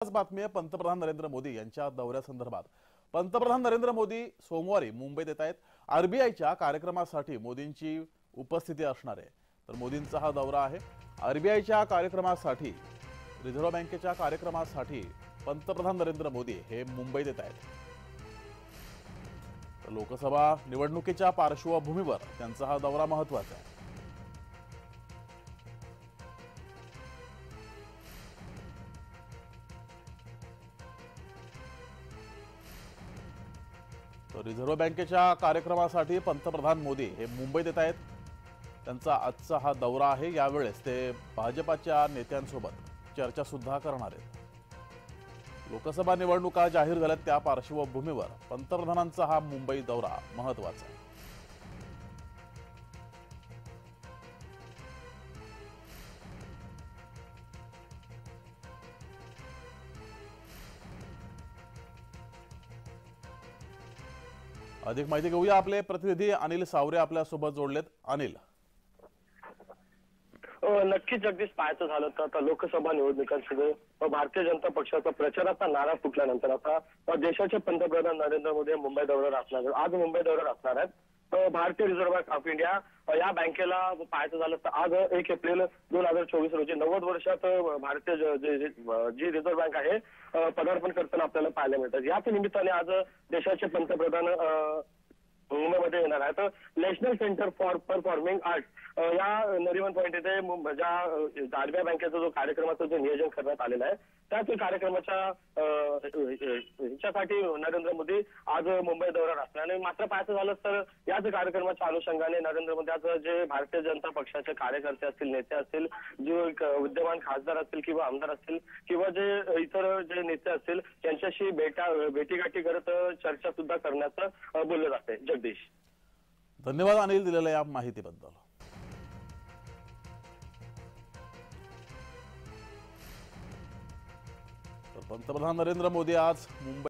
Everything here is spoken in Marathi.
आज बातमी आहे पंतप्रधान नरेंद्र मोदी यांच्या दौऱ्यासंदर्भात। पंतप्रधान नरेंद्र मोदी सोमवारी मुंबईत येत आहेत। आरबीआयच्या कार्यक्रमासाठी मोदींची उपस्थिती असणार आहे। तर मोदींचा हा दौरा आहे। आरबीआयच्या कार्यक्रमासाठी, रिझर्व्ह बँकेच्या कार्यक्रमासाठी पंतप्रधान नरेंद्र मोदी हे मुंबईत येत आहेत। तर लोकसभा निवडणुकीच्या पार्श्वभूमीवर त्यांचा हा दौरा महत्त्वाचा आहे। तर रिझर्व्ह बँकेच्या कार्यक्रमासाठी पंतप्रधान मोदी हे मुंबईत येत आहेत। त्यांचा आजचा हा दौरा आहे। यावेळेस ते भाजपाच्या नेत्यांसोबत चर्चा सुद्धा करणार आहेत। लोकसभा निवडणुका जाहीर झाल्यात त्या पार्श्वभूमीवर पंतप्रधानांचा हा मुंबई दौरा महत्त्वाचा आहे। अधिक माहिती घेऊया, आपले प्रतिनिधी अनिल सावरे आपल्या सोबत जोडलेत। अनिल, नक्कीच जगदीश, पाहायचं झालं तर आता लोकसभा निवडणुकांमध्ये भारतीय जनता पक्षाचा प्रचाराचा नारा फुटल्यानंतर आता देशाचे पंतप्रधान नरेंद्र मोदी मुंबई दौऱ्यावर असणार आहेत। आज मुंबई दौऱ्यावर असणार आहेत। भारतीय रिझर्व्ह बँक ऑफ इंडिया या बँकेला पाहायचं झालं तर आज 1 एप्रिल 2024 रोजी 90 वर्षात भारतीय जी रिझर्व्ह बँक आहे पदार्पण करताना आपल्याला पाहायला मिळतात। याच निमित्ताने आज देशाचे पंतप्रधान मुंबईमध्ये येणार आहे। तर national centre for performing art या नरिमन पॉइंट इथे ज्या आरबीआय बँकेचा जो कार्यक्रमाचं जे नियोजन करण्यात आलेलं आहे त्याच कार्यक्रमाच्या ह्याच्यासाठी नरेंद्र मोदी आज मुंबई दौऱ्यावर असणार। आणि मात्र पाहायचं झालं तर याच कार्यक्रमाच्या अनुषंगाने नरेंद्र मोदी आज जे भारतीय जनता पक्षाचे कार्यकर्ते असतील, नेते असतील, जे विद्यमान खासदार असतील किंवा आमदार असतील किंवा जे इतर जे नेते असतील त्यांच्याशी भेटीगाठी करत चर्चा सुद्धा करण्याचं बोललं जाते। जगदीश, धन्यवाद अनिल दिलेल्या या माहितीबद्दल। पंतप्रधान नरेंद्र मोदी आज मुंबई